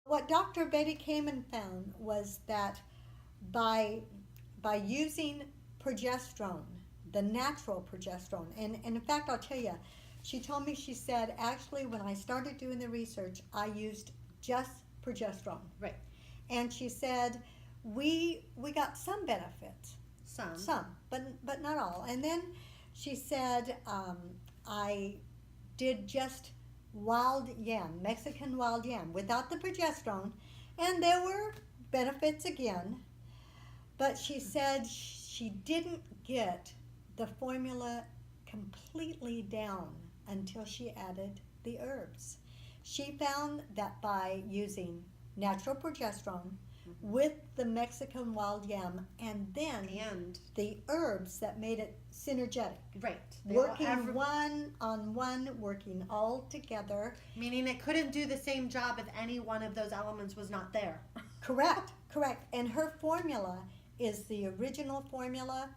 What Dr. Betty Kamen found was that by using progesterone, the natural progesterone, and in fact, I'll tell you, she told me, she said, actually, when I started doing the research, I used just progesterone. Right. And she said, we got some benefits. Some, but not all. And then she said, I did just wild yam, Mexican wild yam, without the progesterone, and there were benefits again. But she said she didn't get the formula completely down until she added the herbs. She found that by using natural progesterone with the Mexican wild yam and then the herbs that made it synergetic. Right. Working one on one, working all together. Meaning it couldn't do the same job if any one of those elements was not there. Correct. And her formula is the original formula,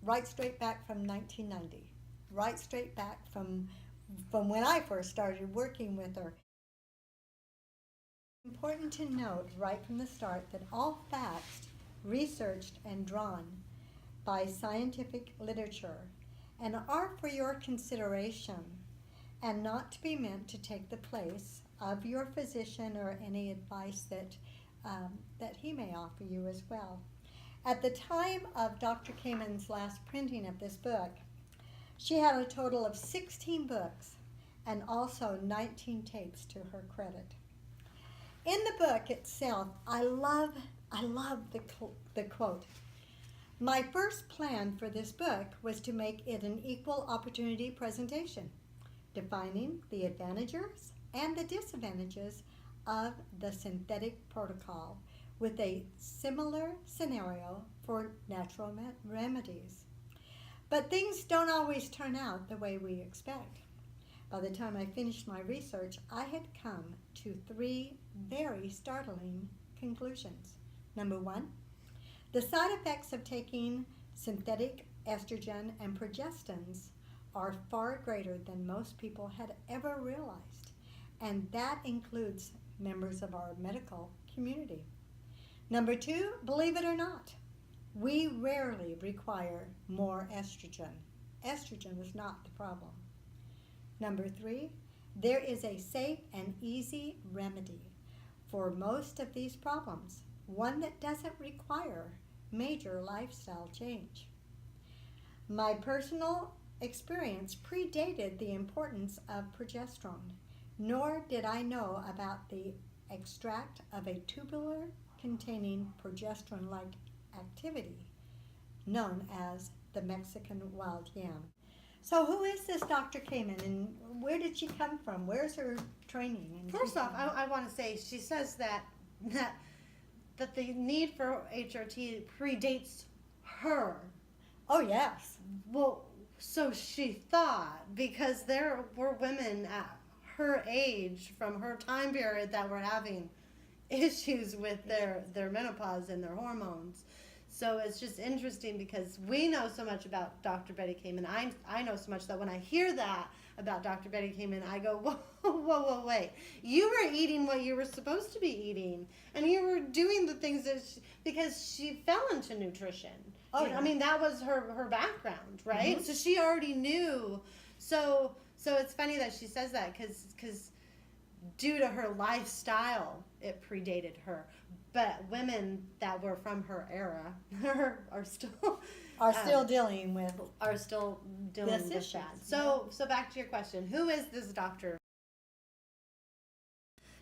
right straight back from 1990. Right straight back from when I first started working with her. Important to note right from the start that all facts researched and drawn by scientific literature and are for your consideration and not to be meant to take the place of your physician or any advice that he may offer you as well. At the time of Dr. Kamen's last printing of this book, she had a total of 16 books and also 19 tapes to her credit. In the book itself, I love the quote. My first plan for this book was to make it an equal opportunity presentation, defining the advantages and the disadvantages of the synthetic protocol with a similar scenario for natural remedies. But things don't always turn out the way we expect. By the time I finished my research, I had come to 3 very startling conclusions. Number 1, the side effects of taking synthetic estrogen and progestins are far greater than most people had ever realized, and that includes members of our medical community. Number 2, believe it or not, we rarely require more estrogen. Estrogen is not the problem. Number 3, there is a safe and easy remedy for most of these problems, one that doesn't require major lifestyle change. My personal experience predated the importance of progesterone, nor did I know about the extract of a tubular containing progesterone-like activity known as the Mexican wild yam. So who is this Dr. Kamen, and where did she come from? Where's her training? First off, I want to say, she says that the need for HRT predates her. Oh, yes. Well, so she thought, because there were women at her age from her time period that were having issues with their menopause and their hormones. So it's just interesting because we know so much about Dr. Betty Kamen. I know so much that when I hear that about Dr. Betty Kamen, I go, whoa, wait. You were eating what you were supposed to be eating, and you were doing the things that because she fell into nutrition. Oh, yeah. I mean, that was her background, right? Mm-hmm. So she already knew. So it's funny that she says that because due to her lifestyle, it predated her. But women that were from her era are still dealing with this that. So back to your question, who is this doctor?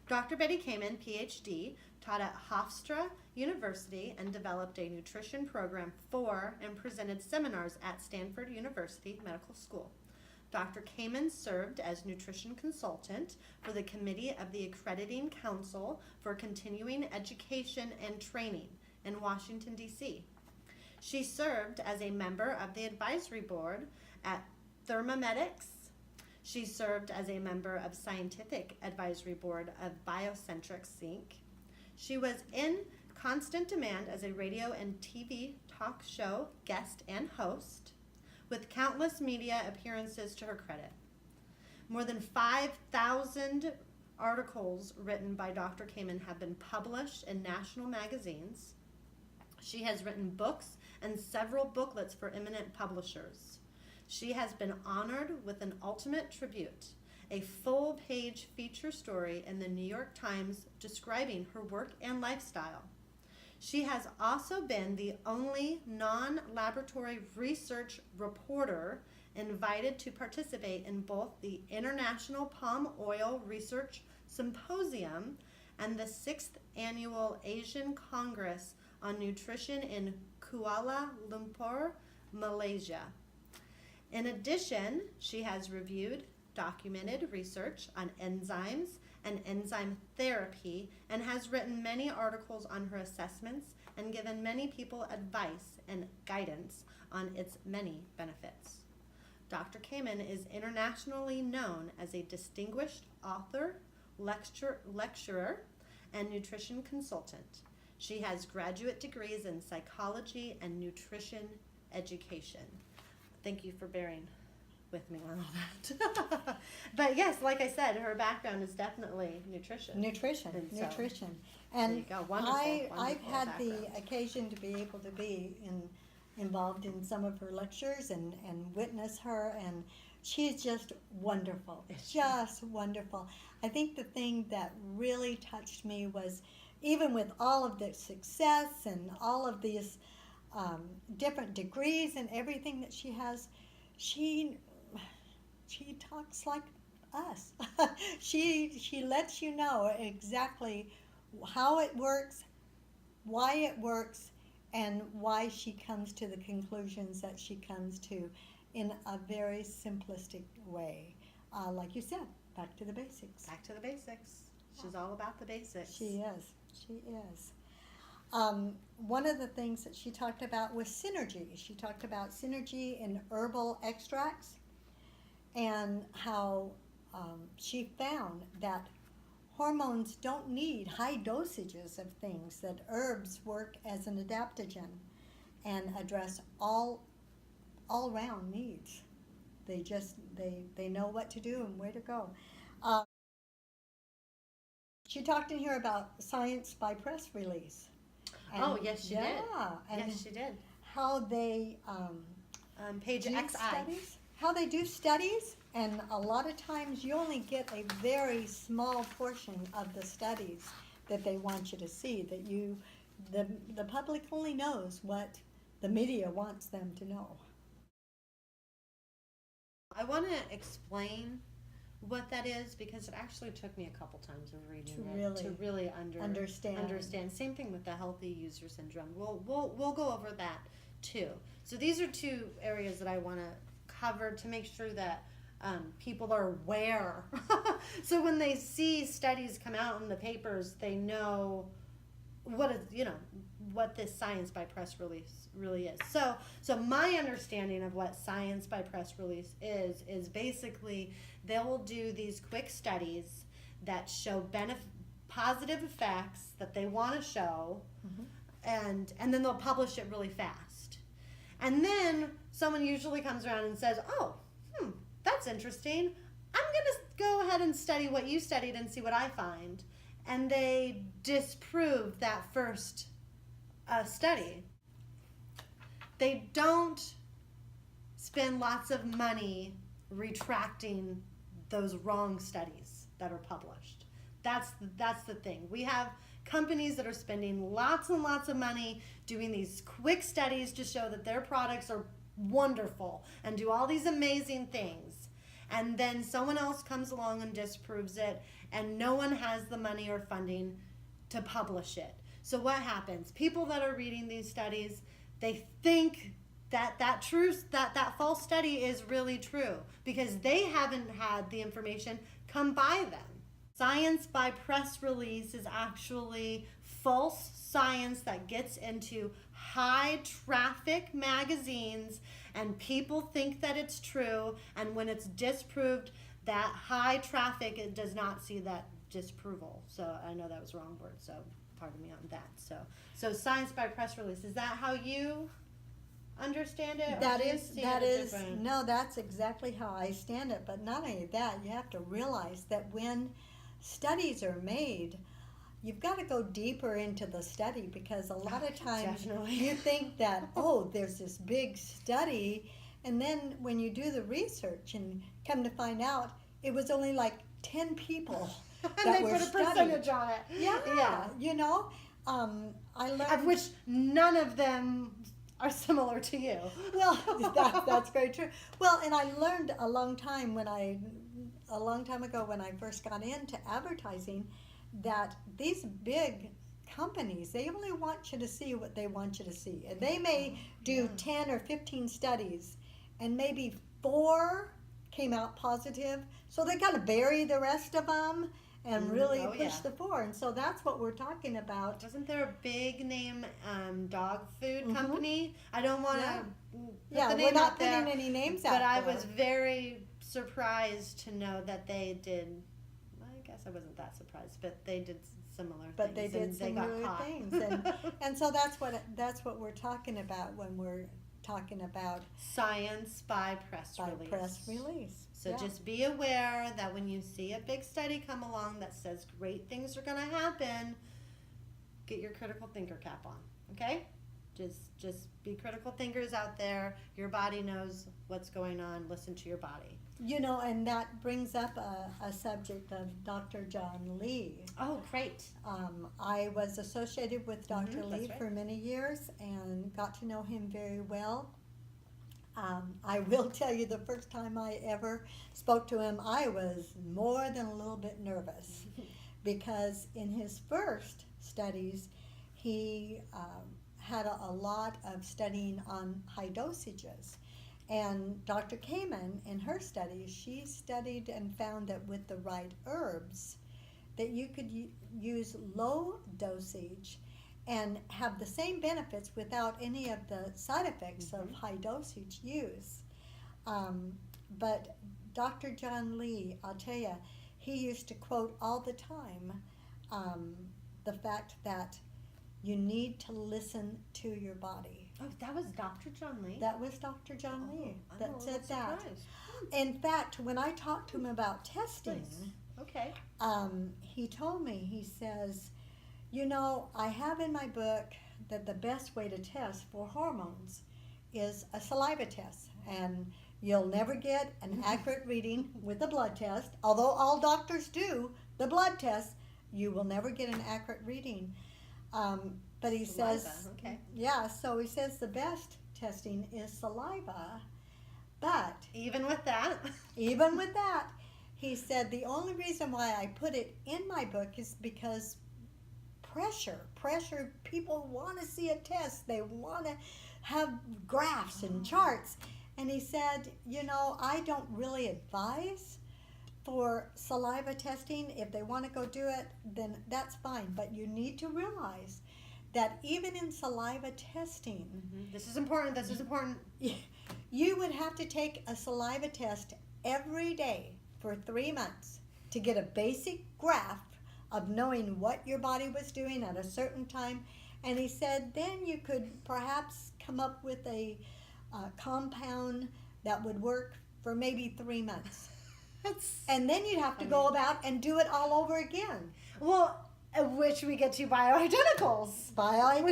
Dr. Betty Kamen, Ph.D., taught at Hofstra University and developed a nutrition program for and presented seminars at Stanford University Medical School. Dr. Kamen served as nutrition consultant for the Committee of the Accrediting Council for Continuing Education and Training in Washington, D.C. She served as a member of the advisory board at Thermomedics. She served as a member of Scientific Advisory Board of Biocentrics, Inc. She was in constant demand as a radio and TV talk show guest and host, with countless media appearances to her credit. More than 5,000 articles written by Dr. Kamen have been published in national magazines. She has written books and several booklets for eminent publishers. She has been honored with an ultimate tribute, a full-page feature story in the New York Times describing her work and lifestyle. She has also been the only non-laboratory research reporter invited to participate in both the International Palm Oil Research Symposium and the 6th Annual Asian Congress on Nutrition in Kuala Lumpur, Malaysia. In addition, she has reviewed, documented research on enzymes and enzyme therapy, and has written many articles on her assessments and given many people advice and guidance on its many benefits. Dr. Kamen is internationally known as a distinguished author, lecturer, and nutrition consultant. She has graduate degrees in psychology and nutrition education. Thank you for bearing with me on all that. But yes, like I said, her background is definitely nutrition. Nutrition. There you go. Wonderful, I've had background. the occasion to be able to be involved in some of her lectures and witness her, and she's just wonderful. Just wonderful. I think the thing that really touched me was, even with all of the success and all of these different degrees and everything that she has, she talks like us. She lets you know exactly how it works, why it works, and why she comes to the conclusions that she comes to in a very simplistic way. Like you said, back to the basics. Back to the basics. She's all about the basics. She is. One of the things that she talked about was synergy. She talked about synergy in herbal extracts, and how she found that hormones don't need high dosages of things, that herbs work as an adaptogen and address all round needs. They know what to do and where to go. She talked in here about science by press release. And yes, she did. Yes, she did. How they Page do XI. studies. How they do studies, and a lot of times you only get a very small portion of the studies that they want you to see. That the public only knows what the media wants them to know. I want to explain what that is, because it actually took me a couple times of reading to really understand. Same thing with the healthy user syndrome. We'll go over that too. So these are two areas that I want to cover to make sure that people are aware. So when they see studies come out in the papers, they know what this science by press release really is. So my understanding of what science by press release is basically they'll do these quick studies that show positive effects that they want to show, and then they'll publish it really fast. And then someone usually comes around and says, oh, that's interesting. I'm going to go ahead and study what you studied and see what I find. And they disprove that first study. They don't spend lots of money retracting those wrong studies that are published. That's the thing. We have companies that are spending lots and lots of money doing these quick studies to show that their products are wonderful and do all these amazing things. And then someone else comes along and disproves it, and no one has the money or funding to publish it. So what happens? People that are reading these studies, they think that false study is really true because they haven't had the information come by them. Science by press release is actually false science that gets into high traffic magazines, and people think that it's true, and when it's disproved, that high traffic, it does not see that disapproval. So I know that was the wrong word, so pardon me on that. So science by press release, is that how you understand it? No, that's exactly how I stand it. But not only that, you have to realize that when studies are made, you've got to go deeper into the study, because a lot of times Definitely. you think that, oh, there's this big study, and then when you do the research and come to find out, it was only like 10 people And that they were put a studied. percentage on it. Yeah, you know, I learned. Of which none of them are similar to you. Well, that's very true. Well, and I learned a long time ago when I first got into advertising, that these big companies, they only want you to see what they want you to see. And they may do 10 or 15 studies, and maybe 4 came out positive. So they kind of bury the rest of them and really push the 4. And so that's what we're talking about. Wasn't there a big name dog food company? I don't want to put the name we're not out there, putting any names out but there. I was very surprised to know that they did. I guess I wasn't that surprised, but they did similar But they things. did similar things, and so that's what we're talking about when we're talking about science by press release. So just be aware that when you see a big study come along that says great things are going to happen, get your critical thinker cap on, okay? Just be critical thinkers out there. Your body knows what's going on. Listen to your body. You know, and that brings up a subject of Dr. John Lee. Oh, great. I was associated with Dr. Lee right. for many years and got to know him very well. I will tell you, the first time I ever spoke to him, I was more than a little bit nervous because in his first studies, he had a lot of studying on high dosages. And Dr. Kamen, in her studies, she studied and found that with the right herbs, that you could use low dosage and have the same benefits without any of the side effects of high dosage use. But Dr. John Lee, I'll tell you, he used to quote all the time the fact that you need to listen to your body. Oh, that was Dr. John Lee? That was Dr. John Lee that said that. Surprised. In fact, when I talked to him about testing, Okay. he told me, he says, you know, I have in my book that the best way to test for hormones is a saliva test. And you'll never get an accurate reading with a blood test. Although all doctors do the blood test, you will never get an accurate reading. But he Saliva, says, okay. yeah, so he says the best testing is saliva. But Even with that. even with that, he said the only reason why I put it in my book is because pressure, people want to see a test. They want to have graphs and charts. And he said, you know, I don't really advise for saliva testing. If they want to go do it, then that's fine. But you need to realize that even in saliva testing, This is important. This is important. you would have to take a saliva test every day for 3 months to get a basic graph of knowing what your body was doing at a certain time. And he said then you could perhaps come up with a compound that would work for maybe 3 months. And then you'd have to go about and do it all over again. Well, which we get to bioidenticals.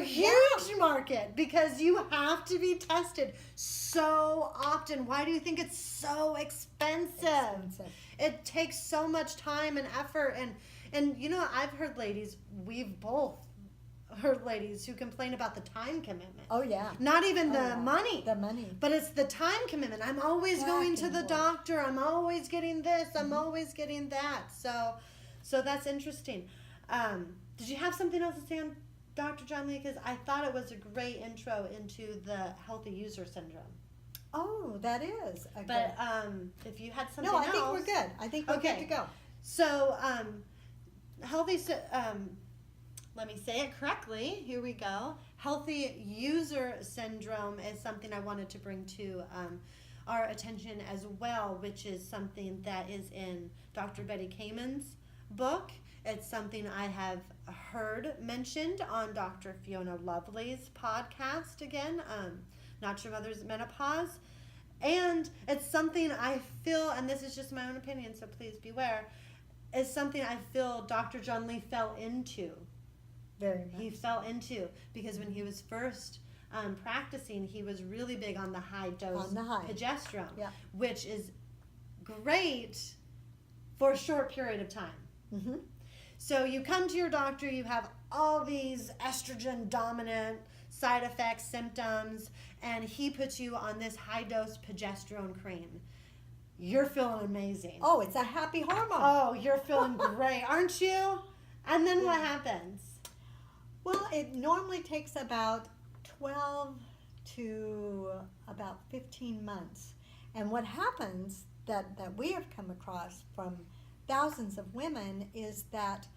Huge market, because you have to be tested so often. Why do you think it's so expensive? It takes so much time and effort, and you know, I've heard ladies, we've both heard ladies who complain about the time commitment. Oh yeah. Not even the money. The money. But it's the time commitment. I'm always going to the doctor. I'm always getting this. I'm always getting that. So that's interesting. Did you have something else to say on Dr. John Lee? Because I thought it was a great intro into the healthy user syndrome. Oh, that is. But if you had something else. else. No, I think we're good. I think we're good to go. So, let me say it correctly. Here we go. Healthy user syndrome is something I wanted to bring to our attention as well, which is something that is in Dr. Betty Kamen's book. It's something I have heard mentioned on Dr. Fiona Lovely's podcast again, Not Your Mother's Menopause. And it's something I feel, and this is just my own opinion, so please beware, is something I feel Dr. John Lee fell into. Very much. He fell into, because when he was first practicing, he was really big on the high dose progesterone, Yeah. which is great for a short period of time. Mm-hmm. So you come to your doctor, you have all these estrogen dominant side effects, symptoms, and he puts you on this high dose progesterone cream. You're feeling amazing. Oh, it's a happy hormone. Oh, you're feeling great, aren't you? And then what happens? Well, it normally takes about 12 to about 15 months. And what happens that we have come across from thousands of women is that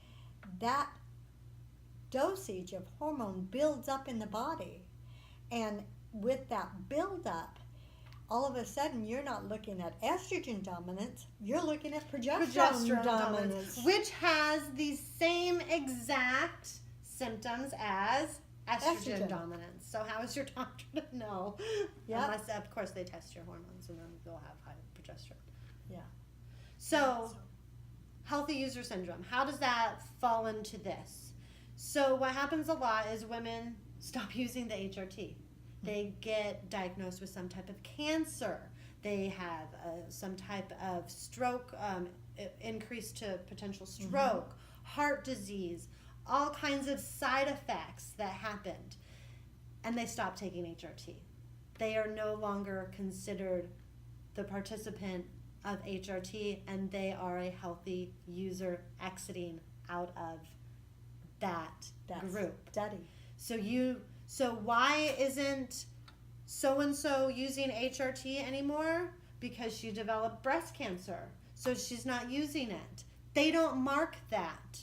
dosage of hormone builds up in the body. And with that buildup, all of a sudden you're not looking at estrogen dominance, you're looking at progesterone dominance. Which has the same exact symptoms as estrogen dominance. So how is your doctor to know? Yeah. Unless, of course, they test your hormones and then they'll have high progesterone. Yeah. So, healthy user syndrome, how does that fall into this? So what happens a lot is women stop using the HRT. They get diagnosed with some type of cancer. They have some type of stroke, increase to potential stroke, heart disease, all kinds of side effects that happened. And they stop taking HRT. They are no longer considered the participant of HRT, and they are a healthy user exiting out of that group. Study. So why isn't so-and-so using HRT anymore? Because she developed breast cancer, so she's not using it. They don't mark that.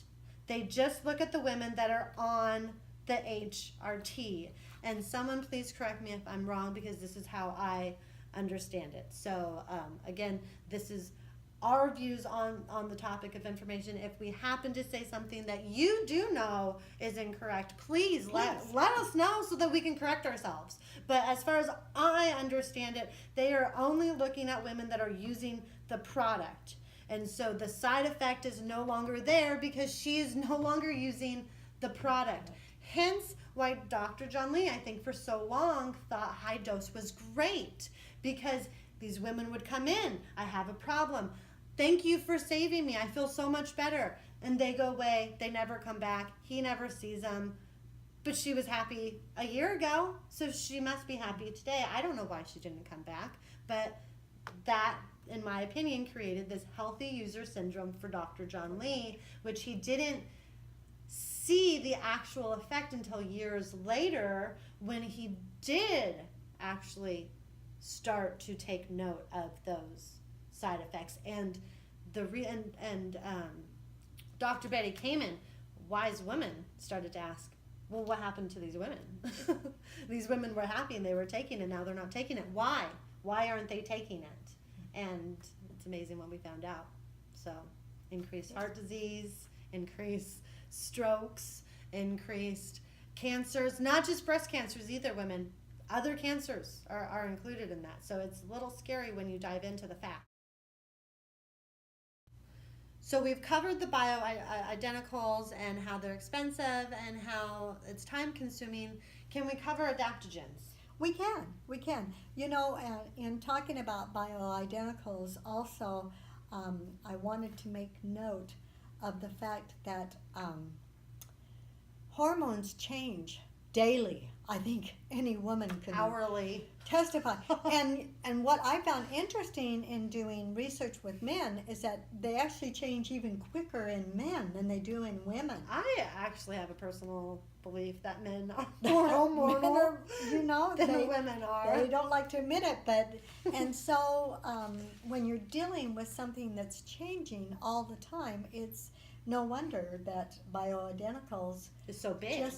They just look at the women that are on the HRT. And someone please correct me if I'm wrong, because this is how I understand it. So again, this is our views on the topic of information. If we happen to say something that you do know is incorrect, please let us know so that we can correct ourselves. But as far as I understand it, they are only looking at women that are using the product. And so the side effect is no longer there because she is no longer using the product. Hence why Dr. John Lee, I think for so long, thought high dose was great, because these women would come in, I have a problem. Thank you for saving me. I feel so much better. And they go away. They never come back. He never sees them. But she was happy a year ago, so she must be happy today. I don't know why she didn't come back, but that, in my opinion, created this healthy user syndrome for Dr. John Lee, which he didn't see the actual effect until years later, when he did actually start to take note of those side effects. And Dr. Betty Kamen, wise woman, started to ask, well, what happened to these women? These women were happy and they were taking it, now they're not taking it. Why? Why aren't they taking it? And it's amazing what we found out. So increased heart disease, increased strokes, increased cancers, not just breast cancers either, women. Other cancers are included in that. So it's a little scary when you dive into the facts. So we've covered the bioidenticals and how they're expensive and how it's time consuming. Can we cover adaptogens? We can. You know, in talking about bioidenticals also, I wanted to make note of the fact that hormones change daily. I think any woman can Hourly. testify. And what I found interesting in doing research with men is that they actually change even quicker in men than they do in women. I actually have a personal belief that men are more hormonal Men are, you know, than women are. They don't like to admit it, but and so when you're dealing with something that's changing all the time, it's no wonder that bioidenticals It's so big.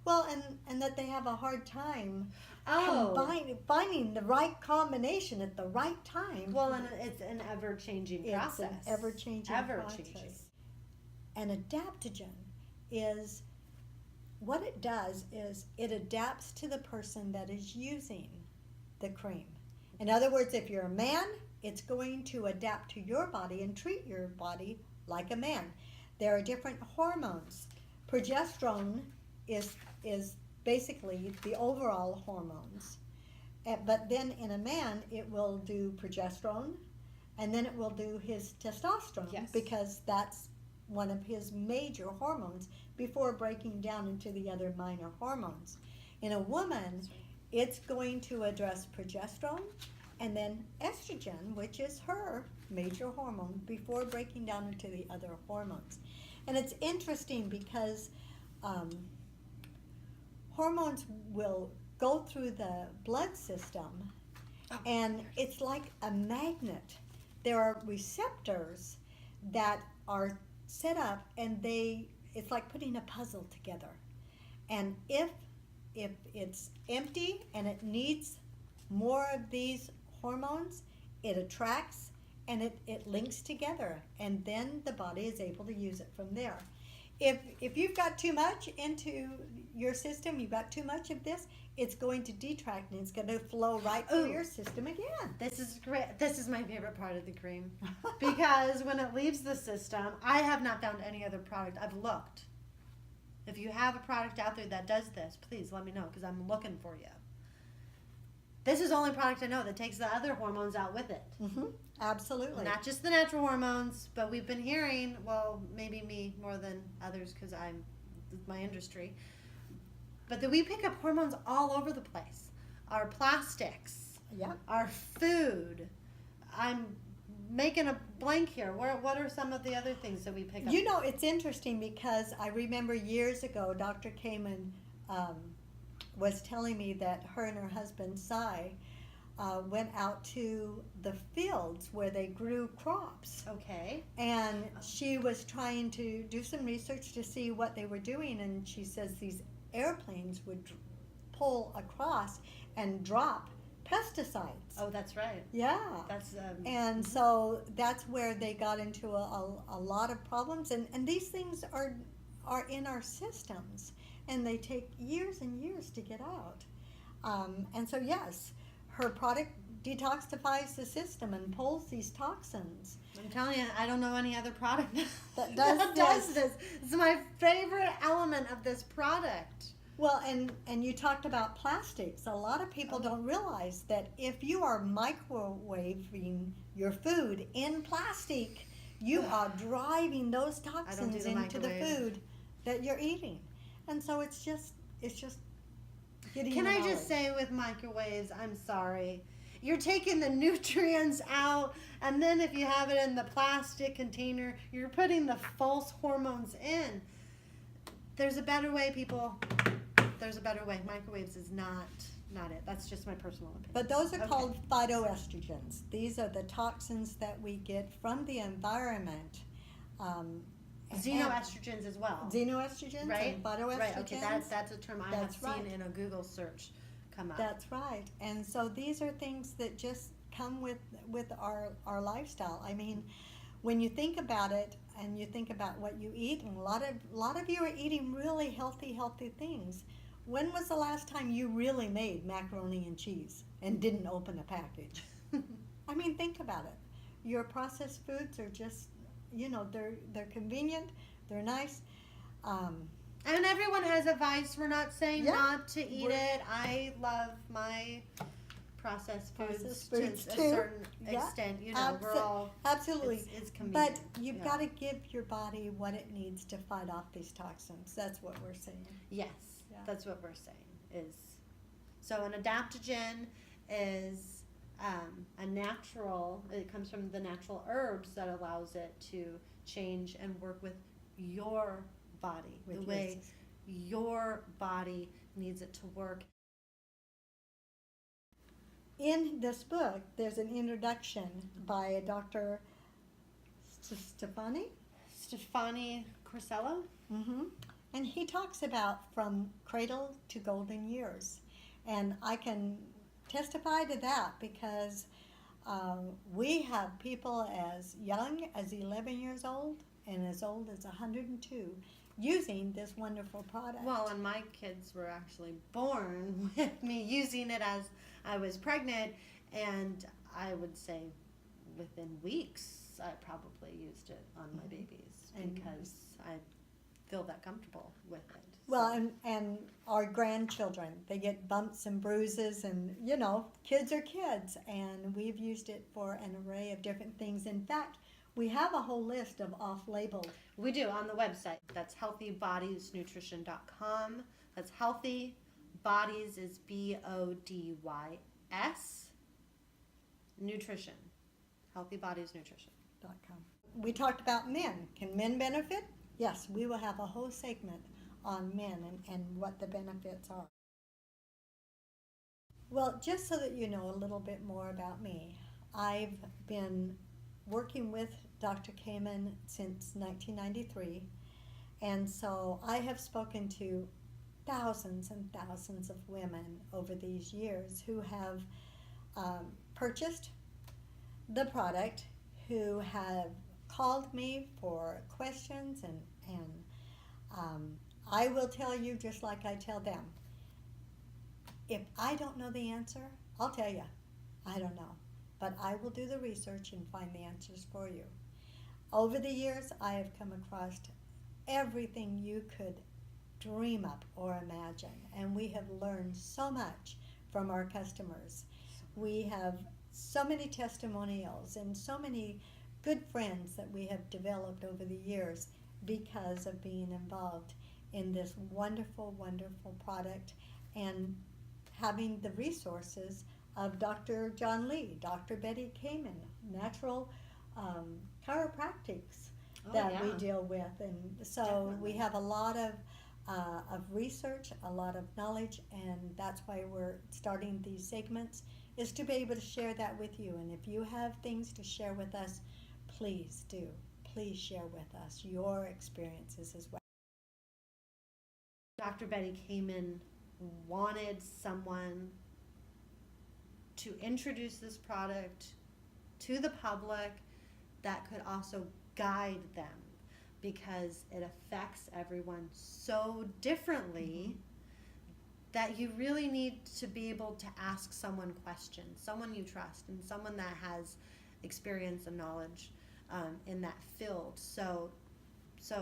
Well, and that they have a hard time finding the right combination at the right time. Well, and it's an ever-changing process. It's an ever-changing process. An adaptogen is, what it does is it adapts to the person that is using the cream. In other words, if you're a man, it's going to adapt to your body and treat your body like a man. There are different hormones. Progesterone is basically the overall hormones. But then in a man, it will do progesterone, and then it will do his testosterone, Yes. because that's one of his major hormones before breaking down into the other minor hormones. In a woman, it's going to address progesterone and then estrogen, which is her major hormone, before breaking down into the other hormones. And it's interesting because hormones will go through the blood system, and it's like a magnet. There are receptors that are set up, and it's like putting a puzzle together. And if it's empty and it needs more of these hormones, it attracts and it links together, and then the body is able to use it from there. If you've got too much into your system, you've got too much of this, it's going to detract and it's going to flow right through your system again. This is great. This is my favorite part of the cream. Because when it leaves the system, I have not found any other product. I've looked. If you have a product out there that does this, please let me know, because I'm looking for you. This is the only product I know that takes the other hormones out with it. Mm-hmm. Absolutely. Not just the natural hormones, but we've been hearing, well, maybe me more than others because I'm my industry, but that we pick up hormones all over the place. Our plastics, our food. I'm making a blank here. What are some of the other things that we pick up? You know, it's interesting because I remember years ago, Dr. Kamen was telling me that her and her husband, Cy, went out to the fields where they grew crops. Okay. And she was trying to do some research to see what they were doing, and she says these airplanes would pull across and drop pesticides. Oh, that's right. Yeah. That's and so that's where they got into a lot of problems, and these things are in our systems, and they take years and years to get out. And so yes, her product detoxifies the system and pulls these toxins. I'm telling you, I don't know any other product that does this. It's my favorite element of this product. Well, and you talked about plastics. A lot of people don't realize that if you are microwaving your food in plastic, you are driving those toxins into the food that you're eating. And so it's just getting Can I just say with microwaves, I'm sorry. You're taking the nutrients out, and then if you have it in the plastic container, you're putting the false hormones in. There's a better way, people. There's a better way. Microwaves is not it. That's just my personal opinion. But those are called phytoestrogens. These are the toxins that we get from the environment. Xenoestrogens as well. Xenoestrogens, right? and phytoestrogens. Right. Okay, that's a term I have seen in a Google search come up. That's right. And so these are things that just come with our lifestyle. I mean, when you think about it, and you think about what you eat, and a lot of you are eating really healthy things. When was the last time you really made macaroni and cheese and didn't open a package? I mean, think about it. Your processed foods are just, they're convenient, they're nice. And everyone has a vice. We're not saying not to eat it. I love my processed foods to a certain extent. We're all absolutely. It's convenient. But you've got to give your body what it needs to fight off these toxins. That's what we're saying. Yes, that's what we're saying. So an adaptogen is a natural. It comes from the natural herbs that allows it to change and work with your body, the way your body needs it to work. In this book, there's an introduction by a Dr. Stefani Corsello. Mm-hmm. And he talks about from cradle to golden years. And I can testify to that because we have people as young as 11 years old and as old as 102 using this wonderful product. Well, and my kids were actually born with me using it as I was pregnant, and I would say within weeks since I probably used it on my babies And- because I feel that comfortable with it. Well, So- and our grandchildren, they get bumps and bruises, and kids are kids, and we've used it for an array of different things. In fact, we have a whole list of off-label. We do on the website. That's healthybodiesnutrition.com. That's healthy bodies is BODYS nutrition. Healthybodiesnutrition.com. We talked about men. Can men benefit? Yes, we will have a whole segment on men and what the benefits are. Well, just so that you know a little bit more about me, I've been working with Dr. Kamen since 1993, and so I have spoken to thousands and thousands of women over these years who have purchased the product, who have called me for questions, and I will tell you just like I tell them. If I don't know the answer, I'll tell you, I don't know. But I will do the research and find the answers for you. Over the years, I have come across everything you could dream up or imagine, and we have learned so much from our customers. We have so many testimonials and so many good friends that we have developed over the years because of being involved in this wonderful, wonderful product and having the resources of Dr. John Lee, Dr. Betty Kamen, natural chiropractics that we deal with. And so Definitely. we have a lot of research, a lot of knowledge, and that's why we're starting these segments, is to be able to share that with you. And if you have things to share with us, please do. Please share with us your experiences as well. Dr. Betty Kamen wanted someone to introduce this product to the public that could also guide them, because it affects everyone so differently that you really need to be able to ask someone questions, someone you trust, and someone that has experience and knowledge in that field. So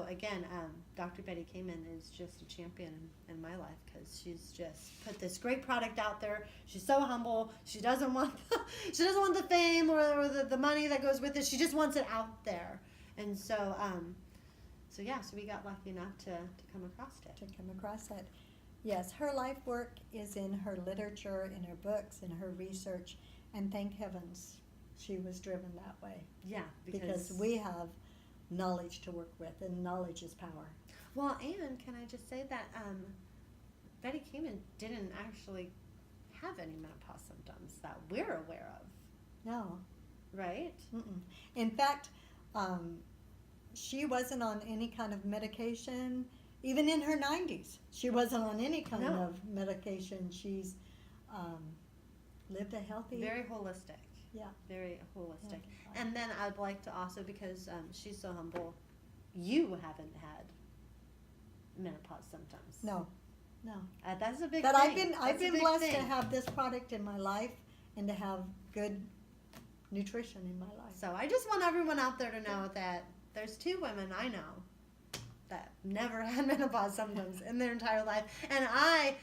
again, Dr. Betty Kamen is just a champion in my life, because she's just put this great product out there. She's so humble. She doesn't want the fame or the money that goes with it. She just wants it out there. And so we got lucky enough to come across it. To come across it. Yes, her life work is in her literature, in her books, in her research, and thank heavens she was driven that way. Yeah, Because we have knowledge to work with, and knowledge is power. Well, and can I just say that Betty Kamen didn't actually have any menopause symptoms that we're aware of, No. right? Mm-mm. In fact, she wasn't on any kind of medication. Even in her 90s, she wasn't on any kind No. of medication. She's lived a healthy... Very holistic. Yeah. Very holistic. Yeah. And then I'd like to also, because she's so humble, you haven't had menopause symptoms. No. That's a big But thing. I've That's a been big blessed thing. to have this product in my life and to have good nutrition in my life. So I just want everyone out there to know that there's 2 women I know that never had menopause symptoms in their entire life, and I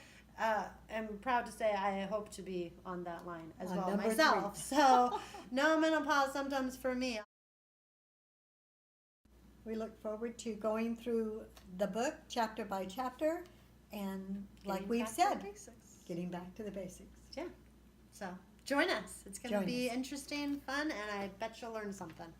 am proud to say I hope to be on that line as well number myself. 3. So no menopause symptoms for me. We look forward to going through the book chapter by chapter, and like we've said, getting back to the basics. Yeah. So join us. It's going to Join be us. interesting, fun, and I bet you'll learn something.